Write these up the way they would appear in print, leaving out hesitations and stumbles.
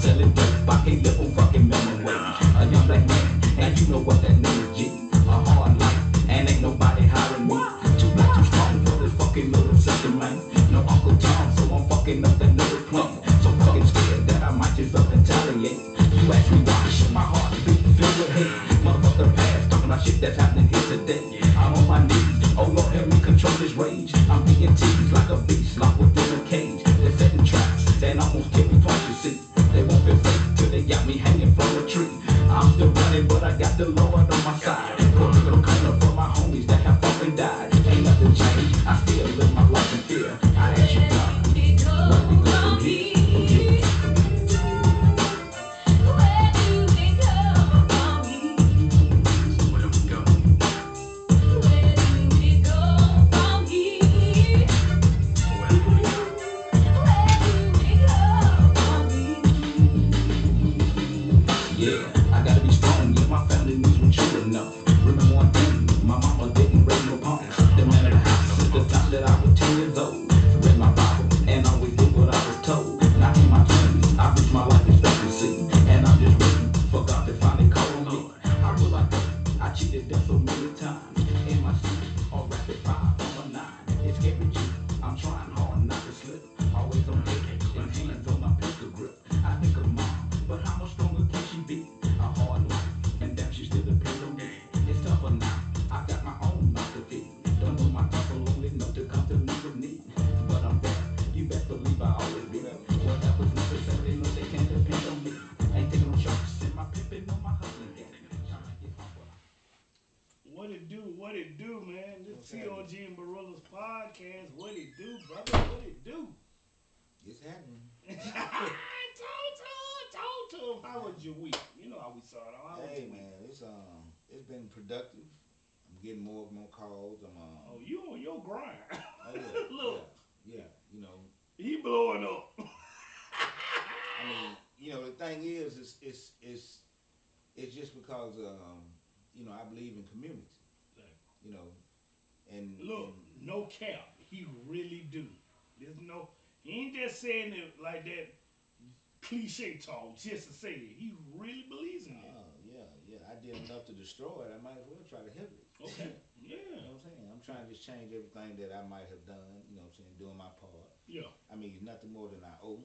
selling dope. I can't live on fucking minimum wage. A young black man, and you know what that means, G. A hard life, and ain't nobody hiring me. Too black, too strong for this fucking little system, man. No Uncle Tom, so I'm fucking up that little plan. So fucking scared that I might just up retaliate. You ask me why, shit, my heart beat filled with hate. Motherfucker past, talking about shit that's happening here today. I'm on my knees, oh Lord, help me control this rage. I'm being teased like a beast, locked within a cage. They're setting traps, and almost killed me twice, you see. They won't feel safe till they got me hanging from a tree. I'm still running, but I got the Lord on my side. Put a little corner for my homies that have fucking died. Ain't nothing changed, I still live my life in fear. I ask you, God, where we go from here? Yeah, I gotta be strong, yeah, my family needs me true enough. Remember one thing, my mama didn't raise no punk. The man of the house since the time that I was 10 years old. Read my Bible and always did what I was told. Now in my 20s, I reached my life expectancy. And I'm just waiting for God to finally call on me. How will I go? I cheated death so many times. In my sleep, or rapid fire from a 9. It's scary, G. I'm trying hard not to slip. Always on deck and hands on my pistol grip. I think of mom, but how much stronger can she be? A hard life, and damn, she still depends on me. It's tougher now, I got my own mouth to feed. Don't know my thoughts lonely enough to come to me with need. But I'm there, you best believe I always be there. Whatever's necessary, they know they can't depend on me. Ain't taking no shots, send my pimpin' on my hustling game. Trying to get humble. What it do, man? This T.O.G and Barilla's podcast. What it do, brother? What it do? It's happening. Talk to him. How was your week? You know how we started. How was Hey your week? man, it's been productive. I'm getting more calls. Oh, you on your grind. Oh yeah, Look, yeah. You know, he blowing up. I mean, the thing is, it's just because I believe in community. You know, and Look, no cap. He really do. There's no. He ain't just saying it like that cliche talk just to say it. He really believes in it. yeah. I did enough to destroy it. I might as well try to help it. Okay. Yeah. You know what I'm saying? I'm trying to just change everything that I might have done. You know what I'm saying? Doing my part. Yeah. I mean, it's nothing more than I owe.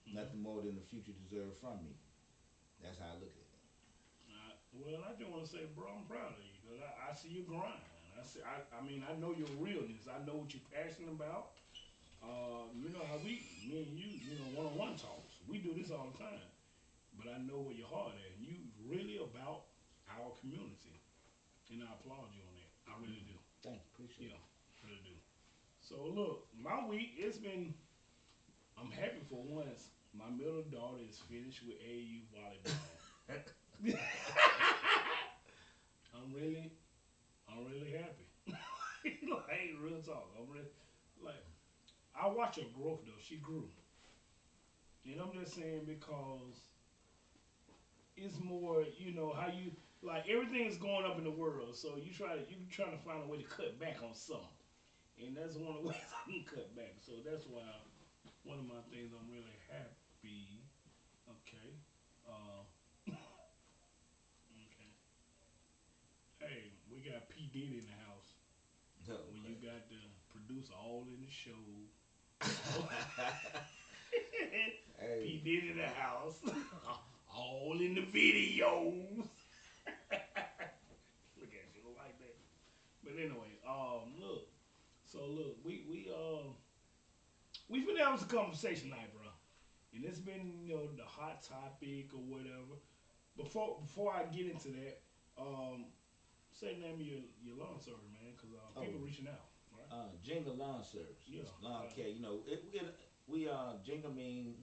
Nothing more than the future deserves from me. That's how I look at it. Well, I just want to say, bro, I'm proud of you because I see your grind. I mean, I know your realness. I know what you're passionate about. You know how me and you know, one-on-one talks. We do this all the time. But I know where your heart at. You really about our community, and I applaud you on that. I really do. Thank you. Appreciate Yeah, it. really do. So look, my week it's been. I'm happy for once. My middle daughter is finished with AU volleyball. I'm really, I'm really happy. Like real talk. I'm really like I watch her growth though. She grew, and I'm just saying because it's more, how you like everything is going up in the world. So you trying to find a way to cut back on something, and that's one of the ways I can cut back. So that's why one of my things I'm really happy. Okay, okay. Hey, we got P Diddy in the house. Oh, When you okay. got the producer all in the show. P Hey, Diddy in the house. All in the videos. Look at you like that. But anyway, look. So look, we've been having some conversation tonight, bro, and it's been the hot topic or whatever. Before I get into that, say the name of your lawn service, man, because oh, people reaching out, right? Jingle Lawn Service. Yeah. It's lawn care. We Jingle mean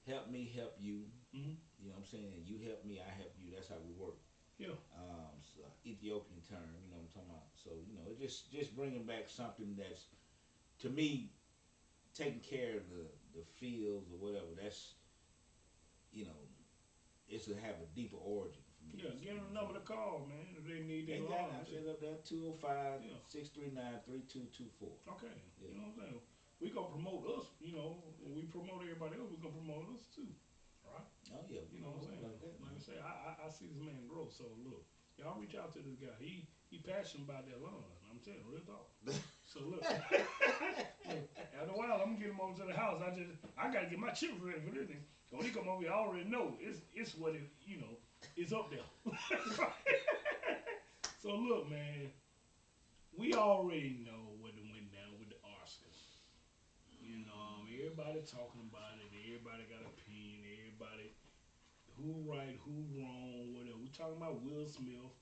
help me help you. Mm-hmm. You know what I'm saying? You help me, I help you. That's how we work. Yeah. It's Ethiopian term. You know what I'm talking about. So it just bringing back something that's to me taking care of the fields or whatever. That's you know it's to have a deeper origin for me. Yeah, give them a number to call, man, if they need They their got it. lawn. I set up there 205 Yeah. 639 3224. Okay. Yeah. You know what I'm saying? We gonna promote us, when we promote everybody else, we gonna promote us too. Oh yeah, You we know gonna what I'm rock saying? like that, Like I man. say, I see this man grow. So look, y'all reach out to this guy. He passionate about that lawn. I'm telling you, real talk. So look, look. After a while, I'm gonna get him over to the house. I gotta get my chips ready for this thing. When he come over, here, I already know it's what it it's up there. So look, man, we already know what went down with the Oscars. Everybody talking about it. Everybody got opinion. Everybody who right, who wrong, whatever. We talking about Will Smith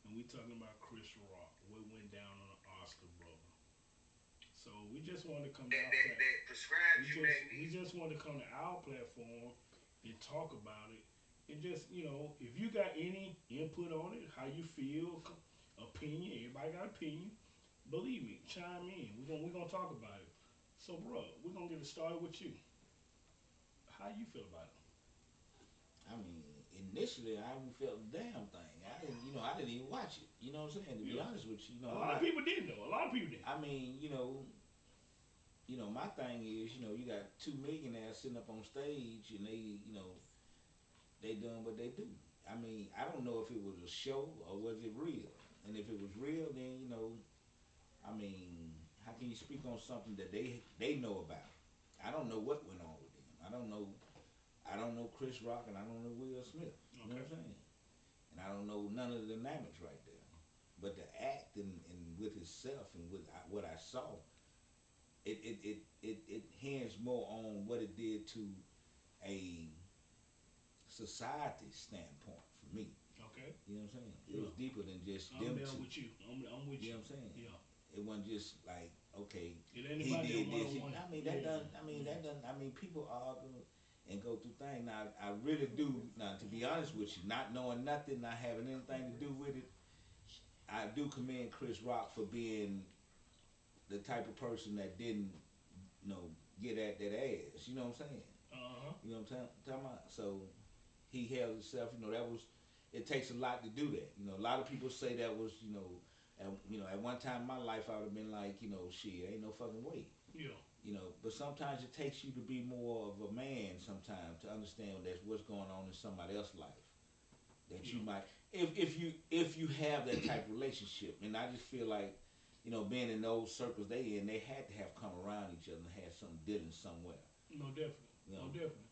and we talking about Chris Rock. What went down on the Oscar, brother? So we just want to come to our we just want to come to our platform and talk about it. And just if you got any input on it, how you feel, opinion. Everybody got opinion. Believe me, chime in. We're gonna talk about it. So, bro, we're gonna get it started with you. How you feel about it? I mean, initially I haven't felt the damn thing. I didn't even watch it. You know what I'm saying? To be Yeah. honest with you, A I'm lot of not. people didn't though. A lot of people didn't. I mean, my thing is, you got two millionaires sitting up on stage and they doing what they do. I mean, I don't know if it was a show or was it real. And if it was real, then I mean, how can you speak on something that they know about? I don't know what went on with them. I don't know Chris Rock and I don't know Will Smith. You know Okay. what I'm saying? And I don't know none of the dynamics right there. But the act and with itself and with what I saw, it hinged more on what it did to a society standpoint for me. Okay. You know what I'm saying? It was Yeah. deeper than just I'm them down two. with you. I'm with You you. know what I'm saying? Yeah. It wasn't just like, okay, It ain't he about that did one this. on one. I mean that Yeah. doesn't. I mean Yeah. that doesn't. I mean people argue and go through things. Now I really do. Now to be honest with you, not knowing nothing, not having anything to do with it, I do commend Chris Rock for being the type of person that didn't, get at that ass. You know what I'm saying? Uh huh. You know what I'm talking about? So he held himself. That was. It takes a lot to do that. A lot of people say that was, at one time in my life I would have been like, shit, ain't no fucking way. Yeah. But sometimes it takes you to be more of a man sometimes to understand that's what's going on in somebody else's life. That you Yeah. might, if you have that type of relationship, and I just feel like, being in those circles they had to have come around each other and had some dealing somewhere. No, definitely. You No, know, definitely.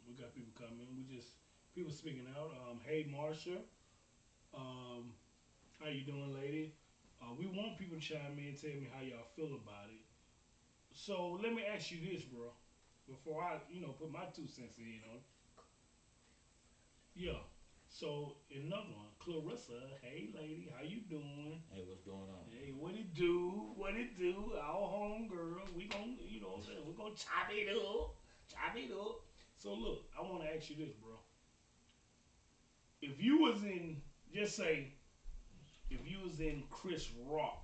We got people coming. We just people speaking out. Hey, Marsha. Um, how you doing, lady? We want people to chime in and tell me how y'all feel about it. So let me ask you this, bro. Before I, put my 2 cents in on it. Yeah. So another one, Clarissa. Hey, lady, how you doing? hey, what's going on? Hey, what it do? What it do? Our home girl. We gon' what I'm saying? We gonna chop it up, chop it up. So look, I want to ask you this, bro. If you was in, just say, if you was in Chris Rock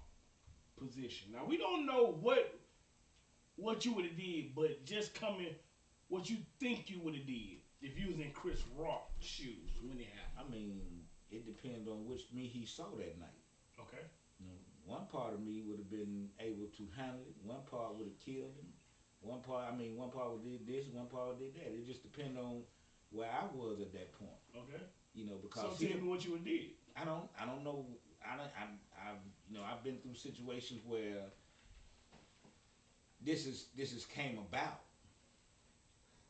position. Now we don't know what you would have did, but just coming, what you think you would have did if you was in Chris Rock shoes when it I happened. mean, it depends on which me he saw that night. Okay. One part of me would have been able to handle it. One part would have killed him. One part would did this. One part did that. It just depends on where I was at that point. Okay. So Because tell me what you would have did. I don't know. I've been through situations where this is came about,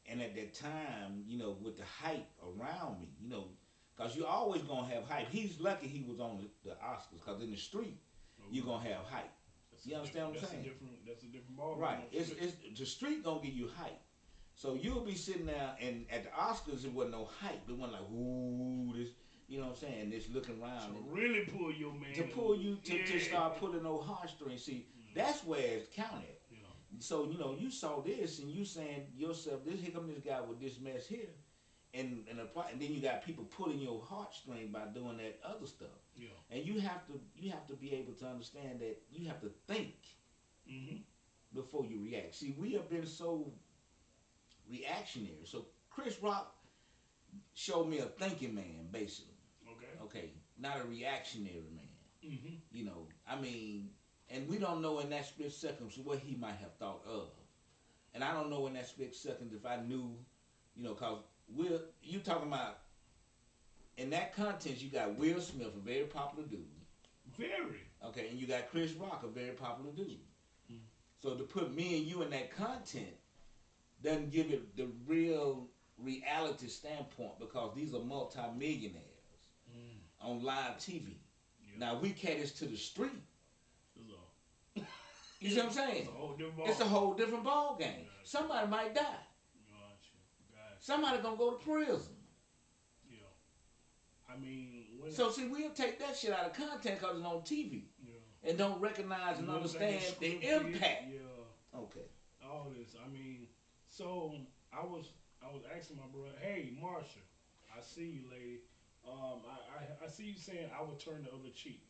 and at that time, with the hype around me, because you're always gonna have hype. He's lucky he was on the Oscars, because in the street you're Okay. gonna have hype. You understand what I'm saying? That's a different ball game Right. on the street. It's the street gonna give you hype. So you'll be sitting there, and at the Oscars it wasn't no hype. It wasn't like, ooh, this. You know what I'm saying? This looking So around and really pull your man. to pull you to Yeah. start pulling no heartstrings. See, Mm, that's where it's counted. yeah. So you saw this and you saying to yourself, this here come this guy with this mess here, and then you got people pulling your heartstring by doing that other stuff. Yeah. And you have to be able to understand that you have to think Mhm. before you react. See, we have been so reactionary. So Chris Rock showed me a thinking man, basically. Okay. Okay, not a reactionary man. Mhm. I mean, and we don't know in that split second what he might have thought of. And I don't know in that split second if I knew, cause Will you talking about in that context? You got Will Smith, a very popular dude. Very. Okay, and you got Chris Rock, a very popular dude. Mm. So to put me and you in that content doesn't give it the real reality standpoint because these are multimillionaires Mm. on live TV. Yeah. Now we caters to the street. It's all. You see what I'm saying? It's a whole different ball. It's a whole different ball game. Gotcha. Somebody might die. Gotcha. Gotcha. Somebody gonna go to prison. Yeah. I mean, when So see, we'll take that shit out of content because it's on TV yeah. and don't recognize and What understand that the scripted, impact. yeah. Okay. All this. I mean, so I was I was asking my brother, hey Marsha, I see you, lady. I see you saying I would turn the other cheek.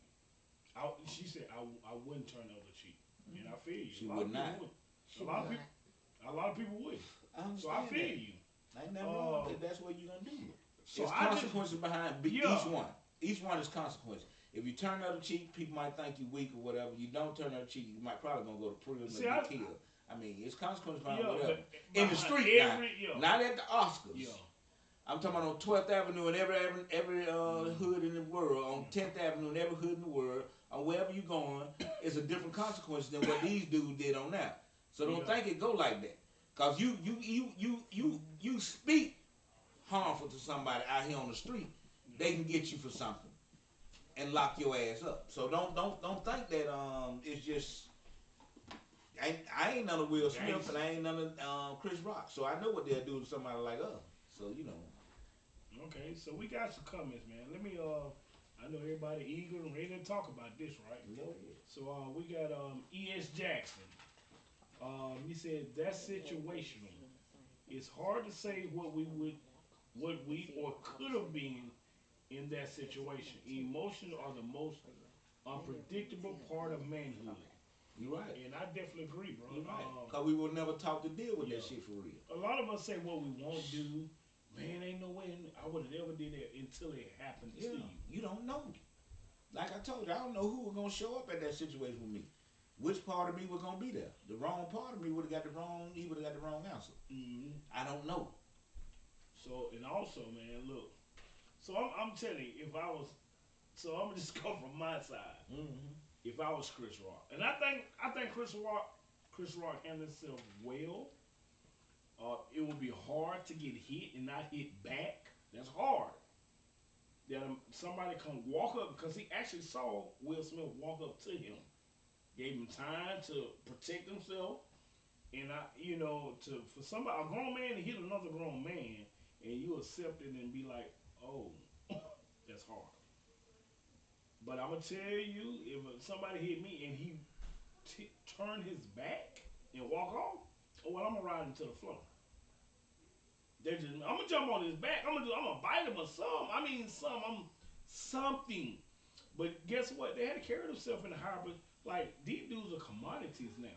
She said I wouldn't turn the other cheek, and I feel you. She A lot would of people not. would. She A lot would of not. people. A lot of people would. I So understand I feel that. you. Ain't nothing wrong Uh, with it. That's what you're gonna do. so There's I just consequences behind yeah. each one. Each one is consequences. If you turn the other cheek, people might think you weak or whatever. You don't turn the other cheek, you might probably gonna go to prison See, or get killed. I mean, it's consequences behind yeah, whatever. but In the behind street now, every yeah, not at the Oscars. yeah, I'm talking about on 12th Avenue and every mm, hood in the world, on yeah, 10th Avenue and every hood in the world, on wherever you're going, it's a different consequence than what these dudes did on that. So don't yeah, think it go like that. Cause you speak harmful to somebody out here on the street, yeah. they can get you for something and lock your ass up. So don't think that it's just I ain't none of Will Smith and I ain't none of Chris Rock. So I know what they'll do to somebody like us. So you know. Okay, so we got some comments, man. Let me I know everybody eager and ready to talk about this, right? Go So we got E.S. Jackson. He said that's situational. It's hard to say what we or could have been in that situation. Emotions are the most unpredictable part of manhood, You right. and I definitely agree, bro. You right. Cause we were never taught to deal with Yeah, that shit for real. a lot of us say what we won't do. Man, ain't no way I would have ever did that until it happened to Yeah. you. You don't know. Like I told you, I don't know who was gonna show up at that situation with me. Which part of me was gonna be there? The wrong part of me would have got the wrong. He would have got the wrong answer. Hmm. I don't know. So and also, man, look. So I'm telling you, if I was, so I'm gonna just go from my side. Mm-hmm. If I was Chris Rock, and I think Chris Rock handled himself well. It would be hard to get hit and not hit back. That's hard. That somebody come walk up because he actually saw Will Smith walk up to him, gave him time to protect himself, and to for somebody a grown man to hit another grown man, and you accept it and be like, oh, that's hard. But I'm gonna tell you, if somebody hit me and he turn his back and walk off, oh well, I'm gonna ride him to the floor. I'm gonna jump on his back. I'm gonna bite him or some. I mean, I'm something. But guess what? They had to carry themselves in the harbor. Like these dudes are commodities now.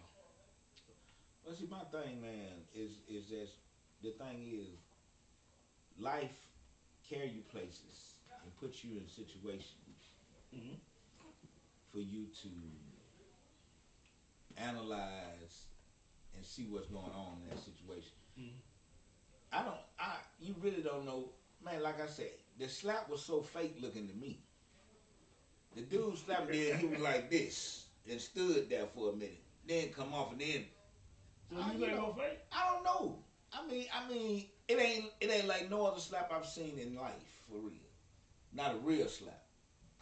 Well, see, my thing, man, is that the thing is life carry you places and put you in situations Hmm. for you to analyze and see what's going on in that situation. Hmm. You really don't know, man. Like I said, the slap was so fake looking to me. The dude slapped me, and he was like this and stood there for a minute, then come off, and then So you you think know, go fake? I don't know. I mean, it ain't like no other slap I've seen in life for real. Not a real slap.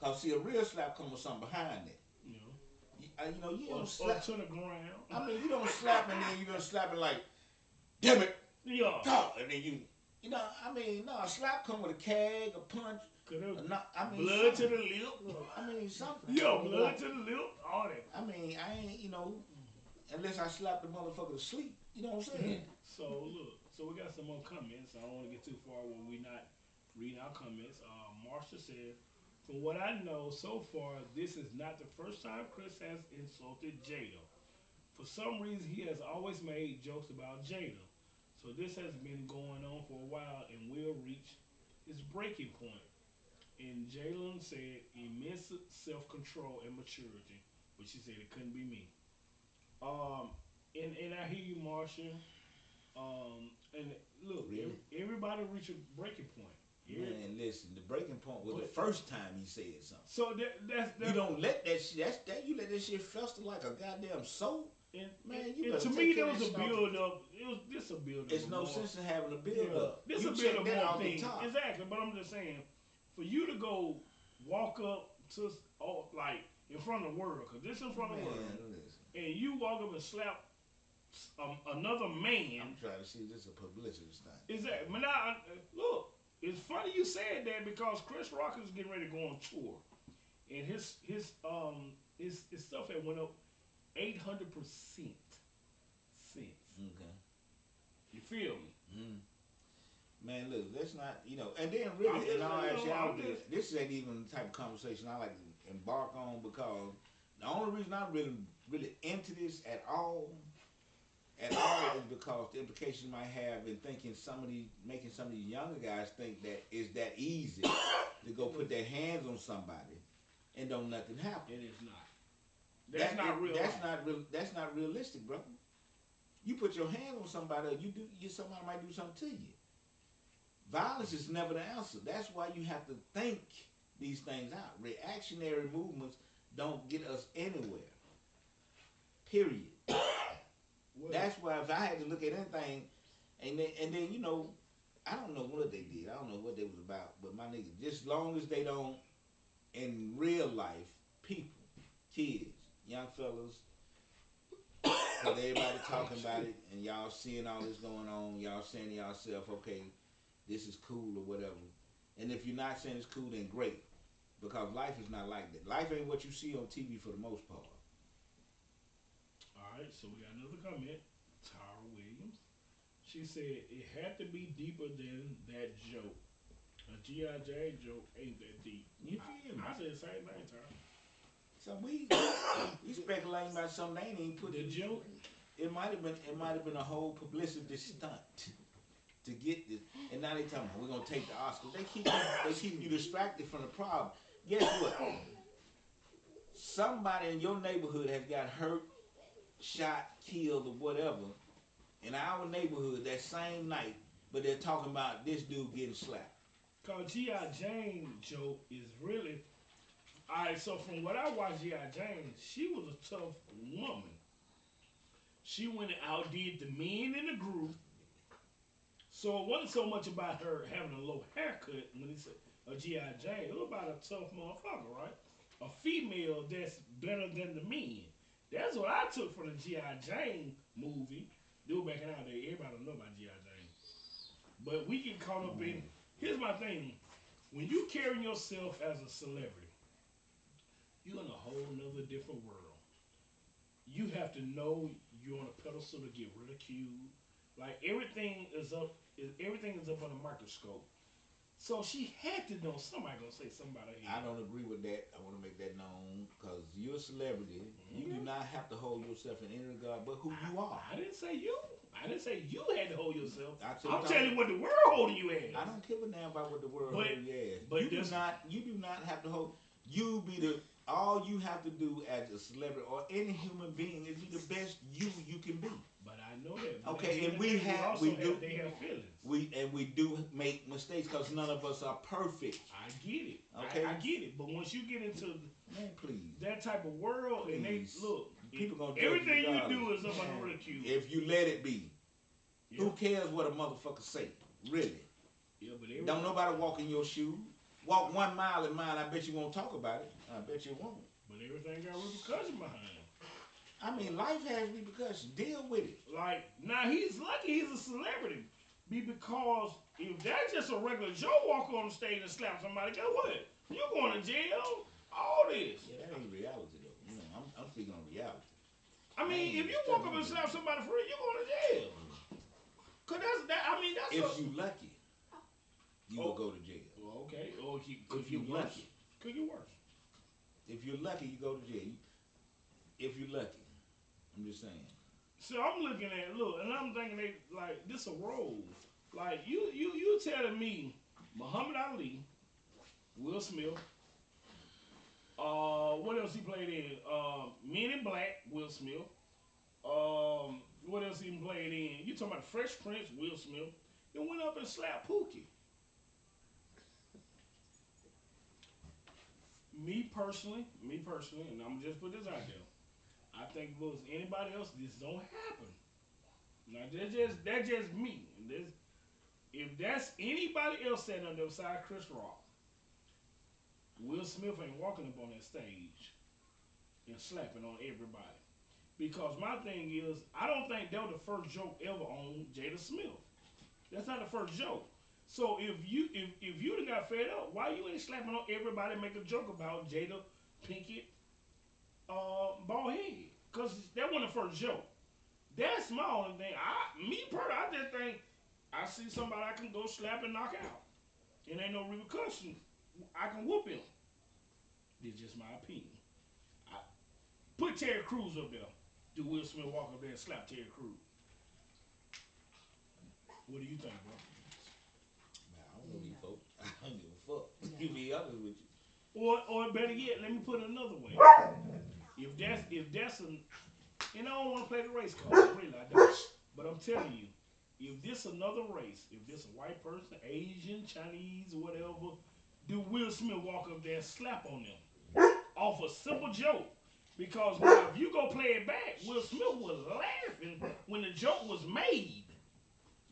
Cause see, a real slap come with something behind it. You know, You or, don't or slap. to the ground. I mean, you don't slap and then you don't slap it like, damn it, Yeah. talk, and then I mean, no, a slap come with a keg, a punch, Cause there was a knock. I mean, blood to something. the lip. I mean, something. Yeah, blood to the lip. All that. I mean, I ain't, unless I slap the motherfucker to sleep. You know what I'm saying? So look, so we got some more comments. I don't want to get too far when we not reading our comments. Marsha said, "From what I know so far, this is not the first time Chris has insulted Jada. For some reason, he has always made jokes about Jada. So this has been going on for a while and will reach its breaking point." And Jalen said immense self-control and maturity, but she said it couldn't be me. Um, and I hear you, Marsha. Um, And look, Really? everybody reach a breaking point. Man, listen, the breaking point was the But first time he said something. so You that's don't let that shit. You let that shit fester like a goddamn soap. Man, you and better to me take care there of was that a shit build up. It was this a build up. It's no sense in having a build Yeah, up. this You a build check up that more off the things. top. Exactly, but I'm just saying, for you to go walk up to like in front of the world, cause this in front of the world, Man, listen. and you walk up and slap another I'm man. trying to see this is a publicity stunt. Exactly. But now, look, it's funny you said that because Chris Rock is getting ready to go on tour, and his stuff had went up 800% since. Okay. You feel me? Mm. Man, look, let's not, and then I'm really, just, in all I'm actuality, just, this ain't even the type of conversation I like to embark on because the only reason I'm really into this at all is because the implications might have in thinking making some of these younger guys think that it's that easy to go put their hands on somebody and don't nothing happen. it is not. That's not real. That's life. not real. That's not realistic, bro. You put your hand on somebody, somebody might do something to you. Violence is never the answer. That's why you have to think these things out. Reactionary movements don't get us anywhere. Period. Well, That's why if I had to look at anything, and then I don't know what they did. I don't know what they was about. But my nigga, just long as they don't in real life, people, kids, young fellas, because everybody talking about it, and y'all seeing all this going on, y'all saying to yourself, okay, this is cool or whatever. And if you're not saying it's cool, then great. Because life is not like that. Life ain't what you see on TV for the most part. all right. So we got another comment. Tara Williams. She said it had to be deeper than that joke. A G.I. Jane joke ain't that deep. You feel me? I said the same thing, Tara. So we speculating about something they ain't even put The joke. It might have been a whole publicity stunt to get this. And now they talking about we're gonna take the Oscars. They keep you distracted from the problem. Guess what? Somebody in your neighborhood has got hurt, shot, killed, or whatever in our neighborhood that same night, but they're talking about this dude getting slapped. Cause G.I. Jane joke is really alright. So from what I watched G.I. Jane, she was a tough woman. She went and outdid the men in the group. So it wasn't so much about her having a low haircut when he said a G.I. Jane. It was about a tough motherfucker, right? A female that's better than the men. That's what I took from the G.I. Jane movie. Do back in our day, everybody don't know about G.I. Jane. But we get caught up in, here's my thing. When you carry yourself as a celebrity, you're in a whole nother different world. You have to know you're on a pedestal to get ridiculed. Like everything is up on a microscope. So she had to know somebody gonna say something about her I head. don't agree with that. I want to make that known because you're a celebrity. You do not have to hold yourself in any regard but who you are. I didn't say you. I didn't say you had to hold yourself. I'm you telling you what the world holding you as. I don't give a damn about what the world But- holds you as. but You do this- not have to hold. You be the all you have to do as a celebrity or any human being is be the best you can be. But I know that. But Okay, at the and end we of the day, have- also we do- They have feelings. We do make mistakes because none of us are perfect. I get it. Okay. I get it. But once you get into Man, please. that type of world, and they Please. look, People gonna judge everything you regardless. do is up under Man, ridicule. If you let it be, Yeah. who cares what a motherfucker say? Really? Yeah, but Don't nobody walk in your shoes. Walk 1 mile in mine. I bet you won't talk about it. I bet you won't. But everything got repercussion behind it. I mean, life has repercussions. Deal with it. Like now, he's lucky he's a celebrity, because if that's just a regular Joe walk on the stage and slap somebody, guess what? You going to jail? All this. Yeah, that ain't reality though. I'm speaking on reality. I mean, if you walk up and slap somebody for real, you going to jail. Cause that's that. I mean, that's If you lucky, you will go to jail. Well, okay. Or If you lucky, could get worse. if you're lucky, you go to jail. If you're lucky, I'm just saying. So I'm looking at and I'm thinking they like this a role. Like you telling me Muhammad Ali, Will Smith, what else he played in? Men in Black, Will Smith. What else he played in? You talking about Fresh Prince, Will Smith? Then went up and slapped Pookie. Me personally, and I'm just put this out there. I think if it was anybody else, this don't happen. Now that's just me. This if that's anybody else sitting on the other side of Chris Rock, Will Smith ain't walking up on that stage and slapping on everybody. Because my thing is, I don't think that was the first joke ever on Jada Smith. That's not the first joke. So if you done got fed up, why you ain't slapping on everybody and make a joke about Jada Pinkett bald head? Cause that wasn't the first joke. That's my only thing. I just think I see somebody I can go slap and knock out, and ain't no repercussions. I can whoop him. It's just my opinion. I, put Terry Crews up there. Do Will Smith walk up there and slap Terry Crews? What do you think, bro? Man, I don't know these folks. I don't give a fuck. To be honest with you. Or better yet, let me put it another way. If that's a, and I don't want to play the race card, really I don't. But I'm telling you, if this another race, if this a white person, Asian, Chinese, whatever, do Will Smith walk up there and slap on them off a simple joke? Because now if you go play it back, Will Smith was laughing when the joke was made.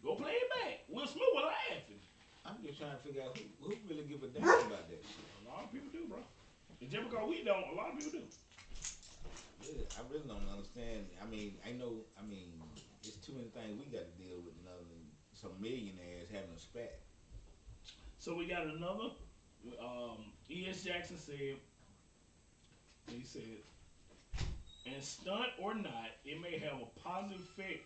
Go play it back. Will Smith was laughing. I'm just trying to figure out who really give a damn about that shit. A lot of people do, bro. And just because we don't, a lot of people do. Yeah, I really don't understand. I mean, it's too many things we got to deal with other than some millionaires having a spat. So we got another. E.S. Jackson said, he said, and stunt or not, it may have a positive effect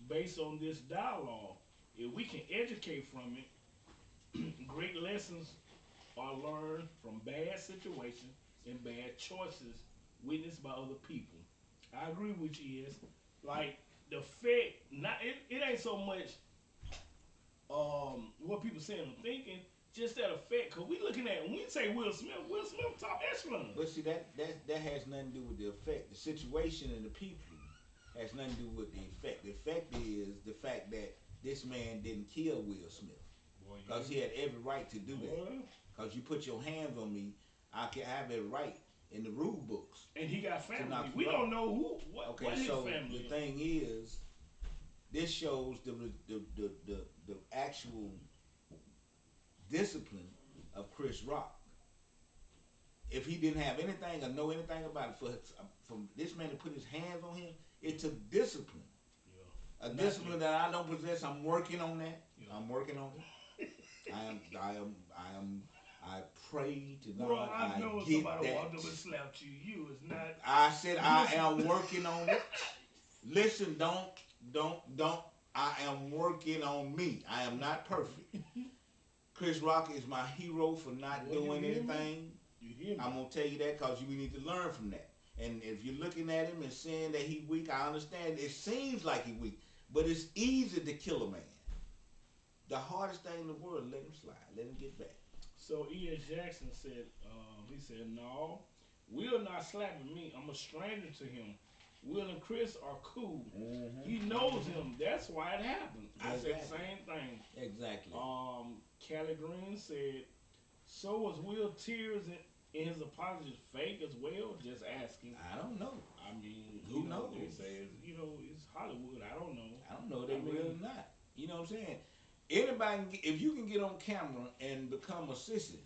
based on this dialogue. If we can educate from it, great lessons are learned from bad situations and bad choices witnessed by other people. I agree with you, is like the fact. Not it ain't so much what people saying or thinking, just that effect. Cause we looking at when we say Will Smith top echelon. But see that has nothing to do with the effect. The situation and the people has nothing to do with the effect. The effect is the fact that this man didn't kill Will Smith because he had every right to do that. Because you put your hands on me, I can have it right in the rule books. And he got family. We don't know who. Okay, what his so family the thing is, this shows the actual discipline of Chris Rock. If he didn't have anything or know anything about it, for this man to put his hands on him, it took discipline. Yeah. A discipline that I don't possess. I'm working on that. Yeah. I'm working on it. I pray to God. Bro, I know get somebody that. walked up and slapped you. You is not. I said I am working on it. Listen, don't. I am working on me. I am not perfect. Chris Rock is my hero for not doing anything. You hear me? I'm gonna tell you that because we need to learn from that. And if you're looking at him and saying that he weak, I understand. It seems like he weak, but it's easy to kill a man. The hardest thing in the world, let him slide, let him get back. So E.S. Jackson said, he said, no, Will not slapping me. I'm a stranger to him. Will and Chris are cool. Mm-hmm. He knows him. That's why it happened. Exactly. I said the same thing. Exactly. Callie Green said, so was Will tears in his apologies fake as well? Just asking. I don't know. I mean, who knows? They say, it's Hollywood. I don't know. I don't know if they real or not. You know what I'm saying? Anybody, if you can get on camera and become a sissy,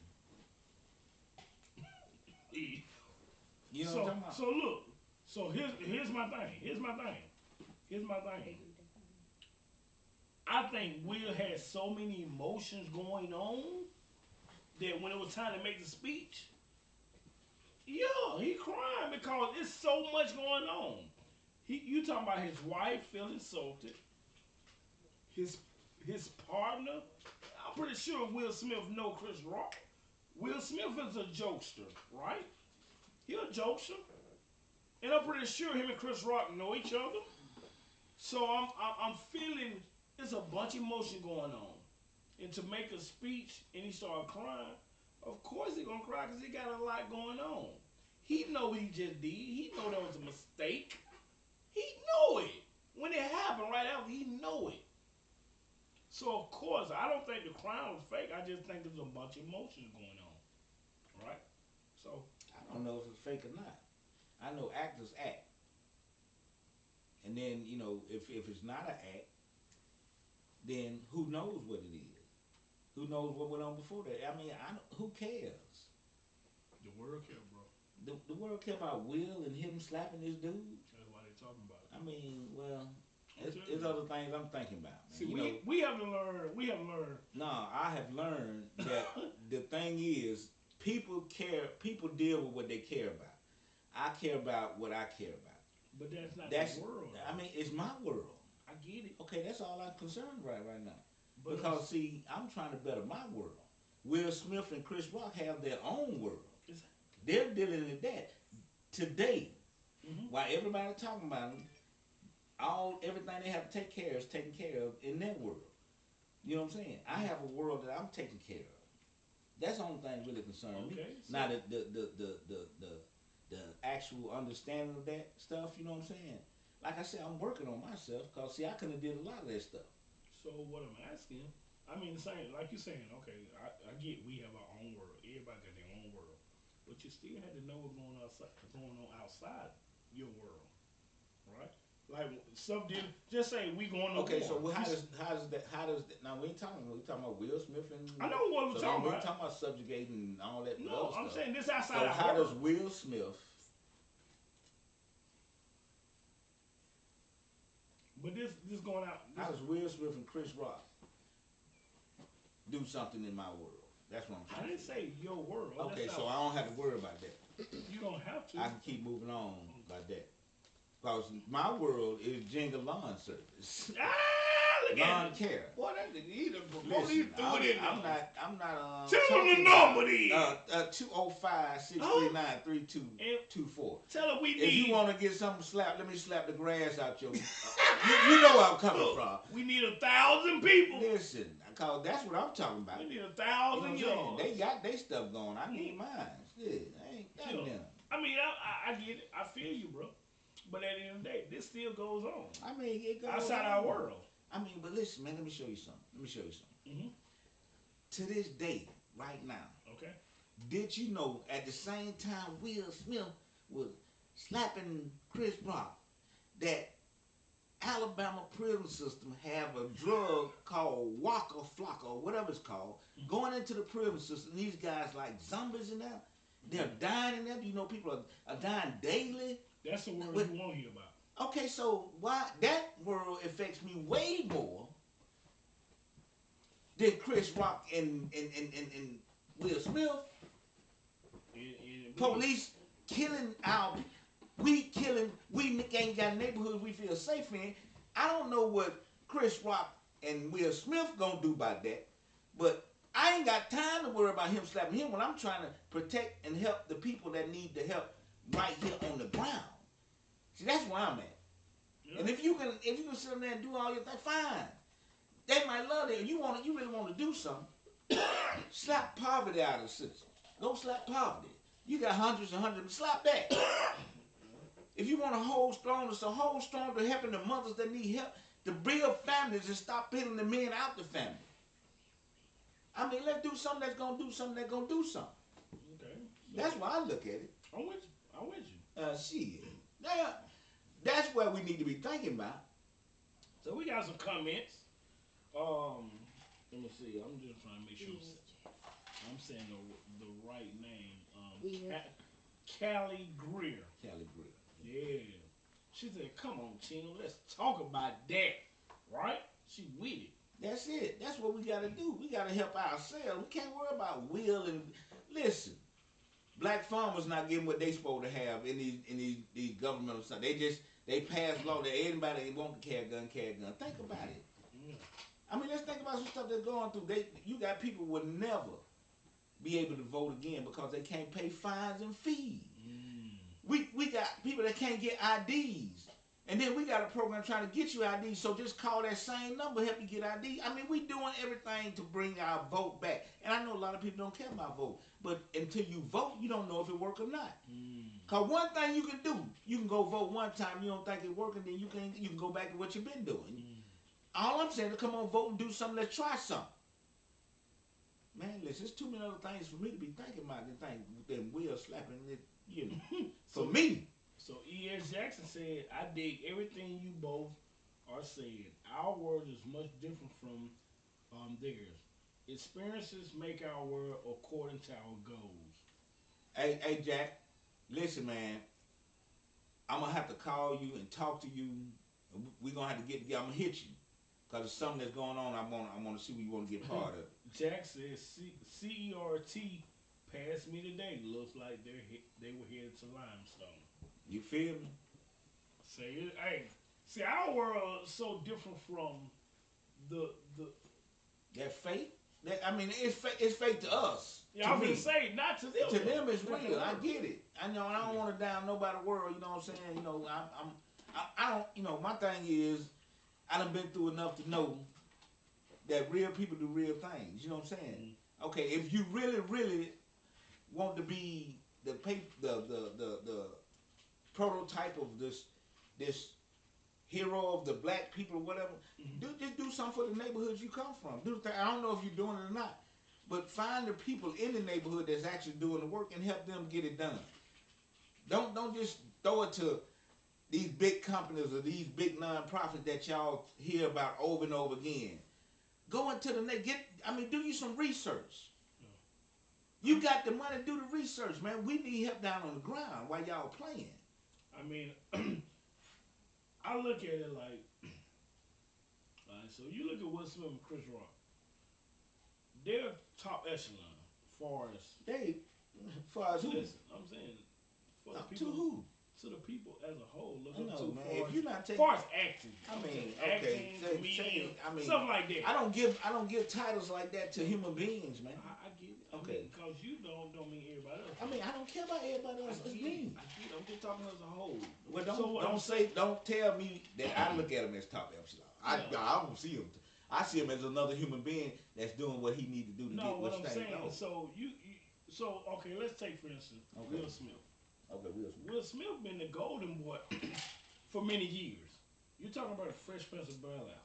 you know what I'm talking about? So look, so here's my thing. Here's my thing. I think Will had so many emotions going on that when it was time to make the speech, yeah, he crying because it's so much going on. You talking about his wife feeling insulted, his partner. I'm pretty sure Will Smith know Chris Rock. Will Smith is a jokester, right? He a jokester, and I'm pretty sure him and Chris Rock know each other. So I'm feeling there's a bunch of emotion going on, and to make a speech and he started crying. Of course he gonna cry because he got a lot going on. He know what he just did. He know that was a mistake. He know it. When it happened right after, he know it. So of course, I don't think the crime was fake. I just think there's a bunch of emotions going on, right? So I don't know if it's fake or not. I know actors act, and then if it's not an act, then who knows what it is? Who knows what went on before that? I mean, who cares? the world kept, bro. The world care about Will and him slapping this dude. That's why they talking about it. I mean, well, I'm it's telling you. other things I'm thinking about. Man. See, we have to learn. We have to learn. No, I have learned that the thing is, people care. People deal with what they care about. I care about what I care about. But that's not That's, the world. I mean, it's my world. I get it. Okay, that's all I'm concerned right now. But Because see, I'm trying to better my world. Will Smith and Chris Rock have their own world. Exactly. They're dealing with that today. Mm-hmm. While everybody talking about them, everything they have to take care of is taken care of in their world. You know what I'm saying? I have a world that I'm taking care of. That's the only thing really concerning me. Okay, so Now the actual understanding of that stuff, you know what I'm saying? Like I said, I'm working on myself because see, I couldn't have did a lot of that stuff. So what I'm asking, I mean, the same like you're saying. Okay, I get we have our own world. Everybody got their own world, but you still had to know what's going on outside your world, right? Like some did just say we going to Okay, war. so how does that now we talking about Will Smith and I know what we're so talking we about. talking about subjugating and all that No, other I'm stuff. saying this outside So our how does world. Will Smith But this going out. how This, does Will Smith and Chris Rock do something in my world? That's what I'm I trying didn't to say. say your world. Okay, That's so not, I don't have to worry about that. you don't have to. I can keep moving on about that. Because my world is jingle lawn service. Look Lawn at it. care. Boy, that nigga, he done promoted. He Listen, threw it in I'm there. not Tell him the talking number then. 205-639-3224. Tell him we If need. you want to get something slapped, let me slap the grass out your. You know where I'm coming from. We need 1,000 people. Listen, cause that's what I'm talking about. We need You know 1,000 what I'm yards. saying? They got their stuff going. I need mine. Shit, I ain't got Yeah. them. I mean, I get it. I feel you, bro. But at the end of the day, this still goes on I mean, it goes outside on. our world. I mean, but listen, man. Let me show you something. Mm-hmm. To this day, right now, Okay. did you know at the same time Will Smith was slapping Chris Rock that Alabama prison system have a drug called Waka Flocka or whatever it's called going into the prison system. These guys like zombies in there. They're dying in there. You know, people are dying daily. That's the word With- you won't hear about. Okay, so why that world affects me way more than Chris Rock and Will Smith. Police killing we ain't got neighborhoods we feel safe in. I don't know what Chris Rock and Will Smith gonna do about that, but I ain't got time to worry about him slapping him when I'm trying to protect and help the people that need the help right here on the ground. See, that's where I'm at. Yeah. And if you can sit there and do all your thing, fine. They might love it. You really want to do something. Slap poverty out of the system. Don't slap poverty. You got hundreds and hundreds. Slap that. If you want to hold strong, it's a hold strong to helping the mothers that need help, to build families and stop putting the men out the family. I mean, let's do something that's gonna do something that's gonna do something. Okay. So That's why I look at it. I'm with you. I'm with you. Shit. Now, that's what we need to be thinking about. So we got some comments. Let me see. I'm just trying to make sure I'm saying the right name. Callie Greer. Cali Grill. Yeah. She said, "Come on, Tim, let's talk about that." Right? She with it. That's it. That's what we gotta do. We gotta help ourselves. We can't worry about Will and listen. Black farmers not getting what they supposed to have in these governmental stuff. They pass law that anybody that want to carry a gun, carry a gun. Think about it. Yeah. I mean, let's think about some stuff that's going through. You got people who will never be able to vote again because they can't pay fines and fees. We got people that can't get IDs. And then we got a program trying to get you IDs, so just call that same number, help you get ID. I mean, we doing everything to bring our vote back. And I know a lot of people don't care about vote, But until you vote, you don't know if it work or not. Mm. Cause one thing you can do, you can go vote one time, you don't think it working, then you can go back to what you've been doing. Mm. All I'm saying is come on, vote and do something. Let's try something. Man, listen, there's too many other things for me to be thinking about than Will slapping it, you know. For So me. so E.S. Jackson said, "I dig everything you both are saying. Our world is much different from theirs. Experiences make our world according to our goals." Hey Jack, listen man, I'm gonna have to call you and talk to you. We're gonna have to get together. I'm gonna hit you. Cause there's something that's going on. I wanna see what you wanna get part of. Jack says, "CERT passed me today. Looks like they were headed to Limestone." You feel me? Say, hey, see, our world is so different from the. That faith. I mean, it's fake to us. Yeah, To I'm me. gonna say not to them. To them it's Not real. to I them. get it. I know, and I don't want to down nobody's world. You know what I'm saying? You know, I don't. You know, my thing is, I done been through enough to know that real people do real things. You know what I'm saying? Mm-hmm. Okay, if you really want to be the prototype of this hero of the black people or whatever, Mm-hmm. just do something for the neighborhoods you come from. I don't know if you're doing it or not, but find the people in the neighborhood that's actually doing the work and help them get it done. Don't just throw it to these big companies or these big nonprofits that y'all hear about over and over again. Go into the do you some research. You got the money to do the research, man. We need help down on the ground while y'all playing. I mean, I look at it like, all right, so you look at Will Smith and Chris Rock. They're top echelon, far as They, far as who? listen. I'm saying for the To people, who? to the people as a whole. Look I up know, to man. far If as, you're not taking, far as acting. I mean, acting, okay, comedian, I mean, stuff like that. I don't give titles like that to human beings, man. I get it. Okay. Because you don't mean everybody else. I mean, I don't care about everybody else. It's me. I get it. I'm just talking as a whole. Well, So don't tell me that I look at him as top echelon. I don't see him. I see him as another human being that's doing what he need to do to get what what's I'm saying. no. So so okay, let's take for instance Will Smith. Okay, Will Smith. Will Smith been the golden boy for many years. You're talking about the Fresh Prince of Bel Air.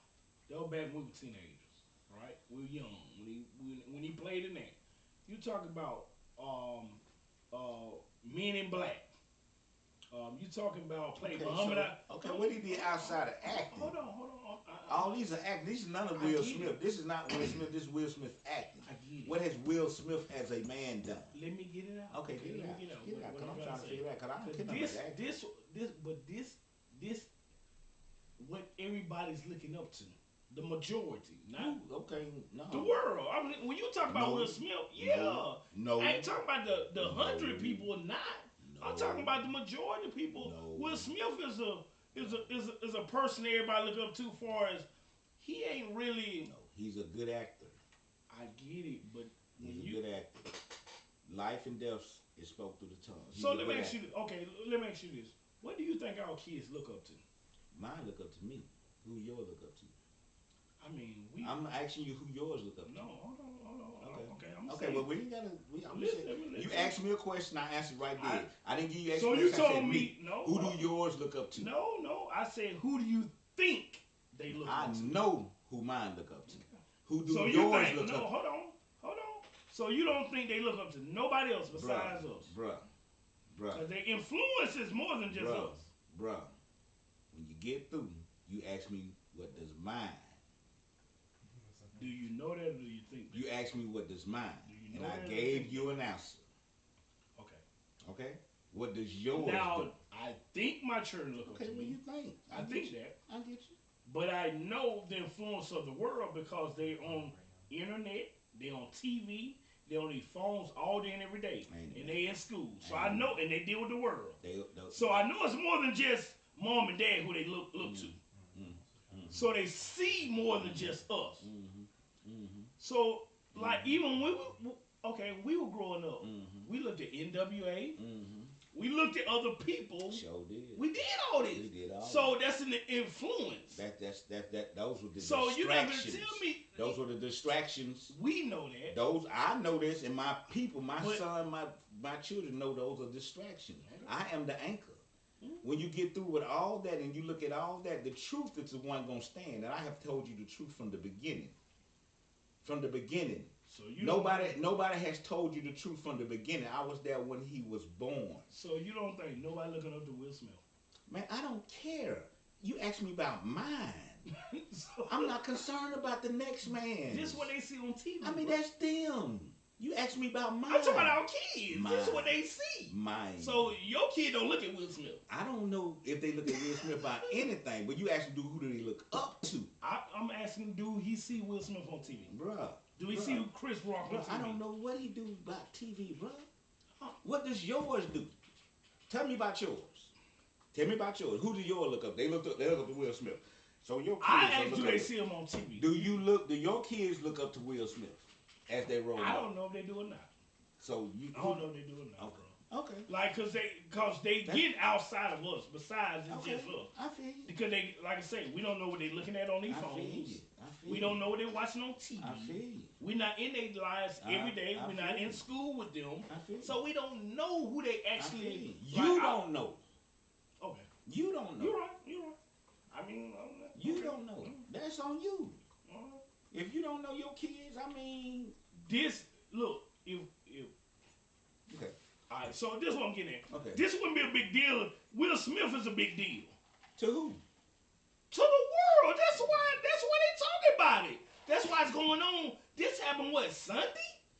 They were back when we were teenagers, right? We were young when he played in that. You talk about Men in Black. You talking about play Muhammad Ali. Okay, what he did outside of acting? Hold on. All these are acting. This is none of Will Smith. This is not Will Smith. This is Will Smith acting. I get it. What has Will Smith as a man done? Let me get it out. Okay, get it out. Get it out. Cause I'm trying to figure it out. Cause I don't care nothing about acting. This, what everybody's looking up to, the majority, not Okay, no. the world. I mean, when you talk about Will Smith, No. I ain't talking about the 100 people or not. No. I'm talking about the majority of people. No. Will Smith is a person everybody look up to. Far as he ain't really. No, he's a good actor. I get it, but He's a good actor. Life and death is spoke through the tongue. So let me ask you. Okay, let me ask you this. What do you think our kids look up to? Mine look up to me. Who yours look up to? I mean, I'm asking you who yours look up to. No, hold on. Okay, I'm Okay, saying, well, we ain't gotta. Listen. You asked me a question, I answered right there. I didn't give you So explanation. you I said told me no. Who do yours look up to? No. I said, who do you think they look up to? I know who mine look up to. Okay. Who do So yours think, look no, up to? hold on. So you don't think they look up to nobody else besides us? Bruh. Because their influence is more than just us. Bruh. When you get through, you ask me what does mine. Do you know that or do you think that? You asked me what does mine. You know and I gave you an answer. Okay? What does yours now, do? I think my children look up to Okay, what me. do you think? I think that. I get you. But I know the influence of the world because they're on internet, they're on TV, they're on these phones all day and every day. And they in school. So I know, and they deal with the world. So I know it's more than just mom and dad who they look to. So they see more than just us. So, like, even when we were growing up, we looked at NWA. We looked at other people. Sure did. We did all this. We did all. So that's an influence. That. Those were the so distractions. You're not gonna tell me those were the distractions. We know that. Those I know this, and my people, my But, son, my children know those are distractions. Okay. I am the anchor. Mm-hmm. When you get through with all that and you look at all that, the truth is the one gonna stand. And I have told you the truth from the beginning. From the beginning. So you nobody has told you the truth from the beginning. I was there when he was born. So you don't think nobody looking up to Will Smith? Man, I don't care. You ask me about mine. So, I'm not concerned about the next man. This is what they see on TV. I mean, bro. that's them. You ask me about mine. I'm talking about our kids. This is what they see. Mine. So your kid don't look at Will Smith. I don't know if they look at Will Smith about anything, but you ask them, who do they look up to? I'm asking, do he see Will Smith on TV? Bruh. Do he see Chris Rock on TV? I don't know what he do about TV, bruh. What does yours do? Tell me about yours. Tell me about yours. Who do yours look up? They look up to Will Smith. So your kids I asked, do they see him on TV? Do your kids look up to Will Smith as they roll? I don't know if they do or not. So I don't know if they do or not, okay. bro. Okay. Like, cause they get outside of us. Besides, it's just us. I feel you. Because they, like I say, we don't know what they looking at on these phones. We don't know what they watching on TV. I feel you. We're not in their lives every day. We're not in school with them. So we don't know who they actually. You don't know. Okay. You don't know. You're right. I mean, you don't know. That's on you. If you don't know your kids, I mean, look, if okay. All right, so this is what I'm getting at. Okay. This wouldn't be a big deal. Will Smith is a big deal. To who? To the world. That's why they talking about it. That's why it's going on. This happened, what, Sunday?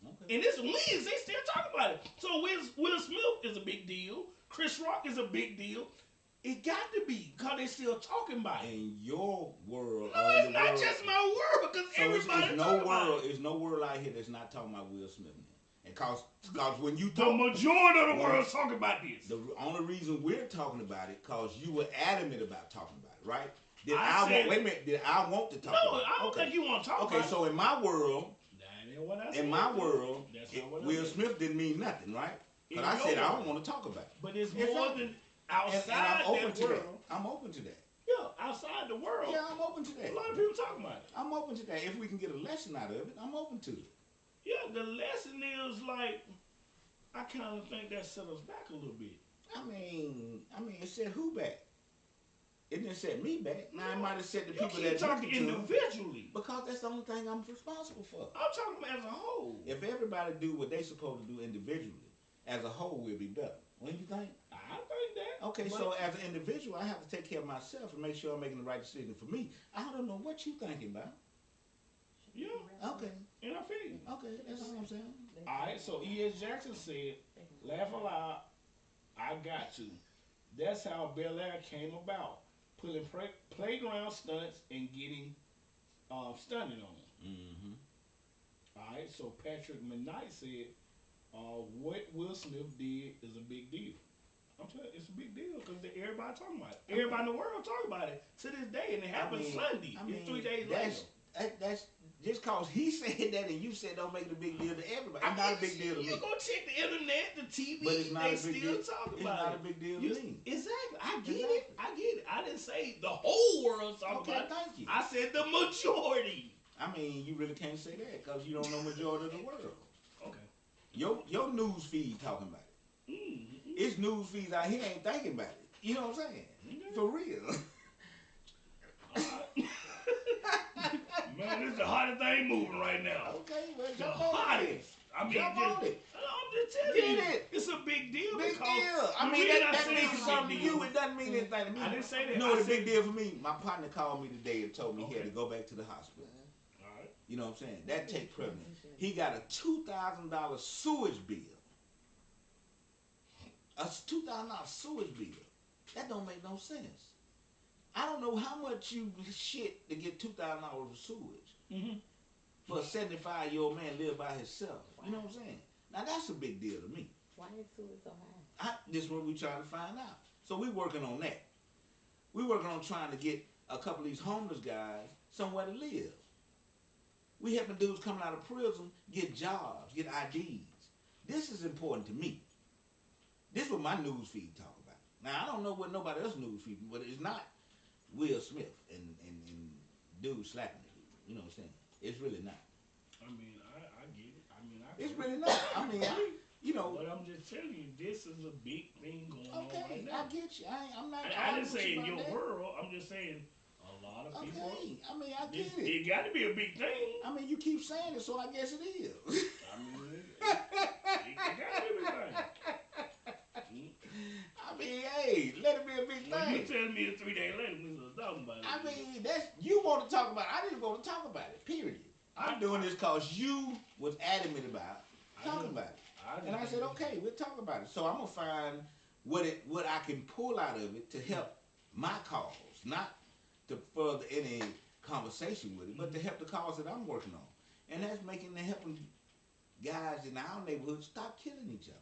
Okay. And this Wednesday, they still talking about it. So Will Smith is a big deal. Chris Rock is a big deal. It got to be, because they still talking about it. In your world. No, it's not just my world, because so everybody it's no world. There's no world out here that's not talking about Will Smith now. And cause when you talk, the majority of the world's talking about this. The only reason we're talking about it, cause you were adamant about talking about it, right? Did I want to talk about it? No, I don't think you want to talk about it. Okay, so in my world, that's Will Smith didn't mean nothing, right? Because I said I don't want to talk about it. But it's more than outside and I'm open to world. that. I'm open to that. Yeah, outside the world. Yeah, I'm open to that. A lot of people talking about it. I'm open to that. If we can get a lesson out of it, I'm open to it. Yeah, the lesson is like, I kind of think that set us back a little bit. I mean, it set who back? It didn't set me back. Now it might have set the people that talking individually. Because that's the only thing I'm responsible for. I'm talking as a whole. If everybody do what they supposed to do individually, as a whole, we'll be better. What do you think? I think that. Okay, so as an individual, I have to take care of myself and make sure I'm making the right decision for me. I don't know what you thinking about. Yeah. Okay. And I feel you. Okay, that's all I'm saying. All right, so E.S. Jackson said, laugh aloud, I got to. That's how Bel Air came about. Putting playground stunts and getting stunted on them. Mm-hmm. All right, so Patrick McKnight said, what Will Smith did is a big deal. I'm telling you, it's a big deal because everybody talking about it. Everybody in the world talking about it to this day, and it happened Sunday. It's 3 days later. That's just cause he said that and you said don't make it a big deal to everybody. It's not a big deal to me. You go check the internet, the TV, but it's not they a big still deal. talking it's about it. It's not a big deal to me. Exactly. I get it. I didn't say the whole world's talking about it. Thank you. I said the majority. I mean, you really can't say that because you don't know majority of the world. Okay. Your news feed talking about it. Mm-hmm. It's news feeds out here ain't thinking about it. You know what I'm saying? Mm-hmm. For real. Man, this is the hottest thing moving right now. Okay, well, the hottest. I mean, I'm just telling you. It's a big deal. Big deal. I mean, that means something to you. It doesn't mean anything to me. I didn't say that. You know what a big deal for me? My partner called me today and told me he had to go back to the hospital. All right. You know what I'm saying? That take precedence. He got a $2,000 sewage bill. A $2,000 sewage bill. That don't make no sense. I don't know how much you shit to get $2,000 of sewage. Mm-hmm. For a 75-year-old man live by himself. Wow. You know what I'm saying? Now that's a big deal to me. Why is sewage so high? This is what we trying to find out. So we working on that. We working on trying to get a couple of these homeless guys somewhere to live. We helping dudes coming out of prison get jobs, get IDs. This is important to me. This is what my news feed talk about. Now I don't know what nobody else news feed, but it's not Will Smith and dude slapping the dude. You know what I'm saying? It's really not. I mean, I get it. I mean, I It's agree. really not. I mean, you know. But I'm just telling you, this is a big thing going on right Okay, now. I get you. I'm not I didn't arguing with say you in about your that. world. I'm just saying a lot of people. Okay, I mean, I This get it. it got to be a big thing. I mean, you keep saying it, so I guess it is. I mean, it got to be a big thing. Mm. I mean, hey, let it be a big When you thing. tell me a 3 day later, we was talking about it. I mean, that's you want to talk about it. I just want to talk about it. Period. I'm doing this because you was adamant about talking about it, and I said, okay, we'll talk about it. So I'm gonna find what I can pull out of it to help my cause, not to further any conversation with it, but to help the cause that I'm working on, and that's making the helping guys in our neighborhood stop killing each other.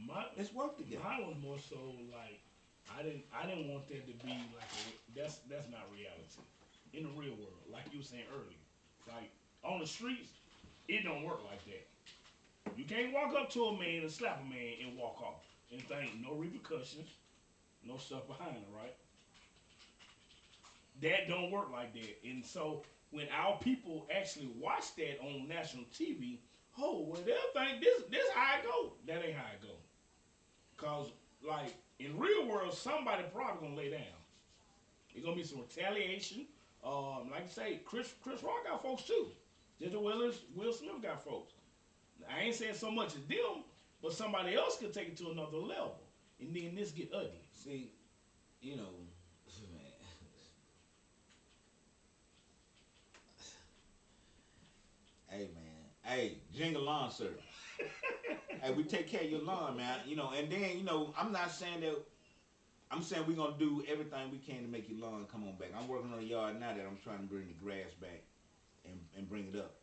My Let's work together. mine was more so like I didn't want that to be like that's not reality in the real world. Like you were saying earlier, like on the streets, it don't work like that. You can't walk up to a man and slap a man and walk off and think no repercussions, no stuff behind it, right? That don't work like that. And so when our people actually watch that on national TV, oh well they'll think this how it go. That ain't how it go. Cause like in real world, somebody probably gonna lay down. It's gonna be some retaliation. Like I say, Chris Rock got folks too. Just as well as Will Smith got folks. I ain't saying so much as them, but somebody else could take it to another level, and then this get ugly. See, you know, man, hey man, hey, jingle lawn service. Hey, we take care of your lawn, man. You know, and then I'm not saying that. I'm saying we're gonna do everything we can to make your lawn come on back. I'm working on a yard now that I'm trying to bring the grass back and bring it up.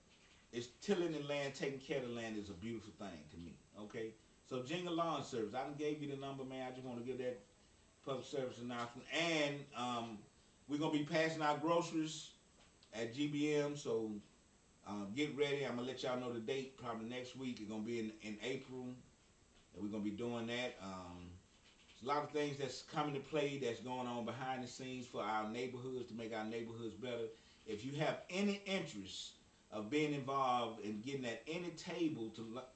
It's tilling the land, taking care of the land is a beautiful thing to me. Okay, so jingle lawn service. I done gave you the number, man. I just want to give that public service announcement, and we're gonna be passing out groceries at GBM. So get ready. I'm gonna let y'all know the date. Probably next week. It's gonna be in April, and we're gonna be doing that. There's a lot of things that's coming to play that's going on behind the scenes for our neighborhoods to make our neighborhoods better. If you have any interest of being involved in getting at any table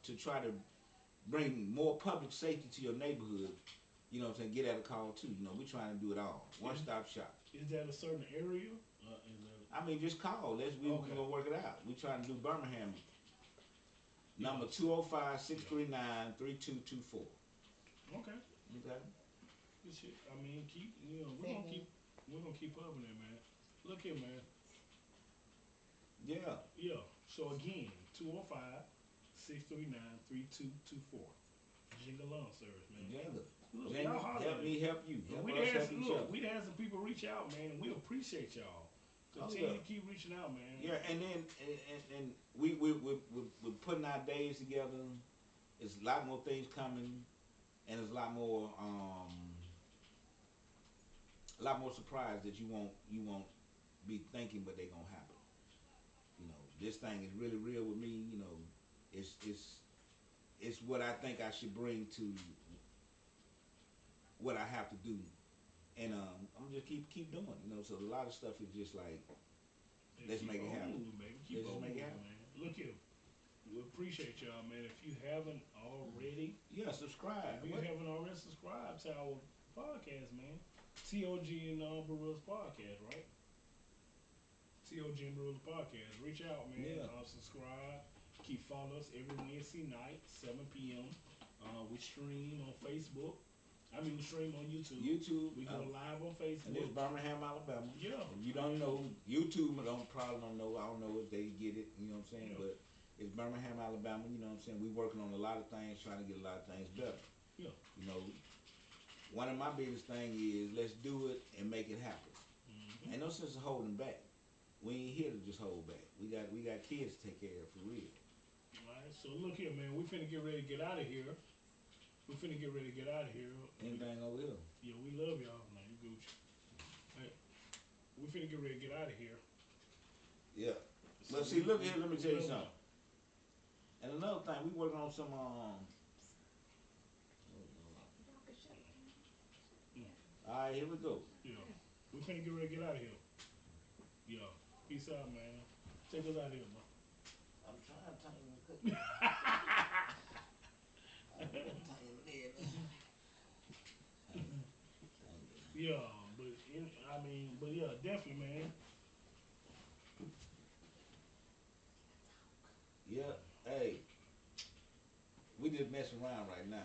to try to bring more public safety to your neighborhood, you know what I'm saying, get at a call too. You know, we're trying to do it all. One stop shop. Is that a certain area? Is I mean, just call. We're Okay. going to work it out. We're trying to do Birmingham. Yeah. Number 205-639-3224. Okay. Okay? Good shit. I mean, we're gonna keep up with it, man. Look here, man. Yeah. Yeah. So again, 205-639-3224. Jingle lawn service, man. Jingle. Look, Jingle. y'all holler. Help me help you. And Help we us had help some each other. we had some people reach out, man, and we appreciate y'all. Oh, Continue yeah. to keep reaching out, man. Yeah, and then and we're putting our days together. There's a lot more things coming, and there's a lot more surprise that you won't be thinking, but they gonna happen. You know, this thing is really real with me. You know, it's what I think I should bring to what I have to do, and I'm just keep doing. You know, so a lot of stuff is just like Hey, let's keep make it on happen. moving, baby. Keep Let's on just make it moving, happen. man. Look here. We appreciate y'all, man. If you haven't already, Yeah, subscribe. if you haven't already subscribed to our podcast, man. T.O.G. and Baru's podcast, right? T.O.G. and Baru's podcast. Reach out, man. Yeah. Subscribe. Keep following us every Wednesday night, 7 p.m. We stream on Facebook. I mean, we stream on YouTube. YouTube. We go live on And it's Facebook. Birmingham, Alabama. Yeah. If you don't know, YouTube probably don't know. I don't know if they get it, you know what I'm saying? Yeah. But it's Birmingham, Alabama, you know what I'm saying? We working on a lot of things, trying to get a lot of things better. Yeah. You know, one of my biggest thing is let's do it and make it happen. Mm-hmm. Ain't no sense of holding back. We ain't here to just hold back. We got kids to take care of for real. All right. So look here, man. We finna get ready to get out of here. Anything over here? Yeah, we love y'all. Man, you Gucci. Hey, we finna get ready to get out of here. Yeah. So But see, look here, let me we tell you love something. And another thing, we working on some right, here we go. Yeah. We finna get ready to get out of here. Yeah. Peace out, man. Take us out of here, bro. I'm trying to time the cookie. I'm gonna time it in. Yeah, but I mean, but yeah, definitely, man. Yeah, hey, we just messing around right now.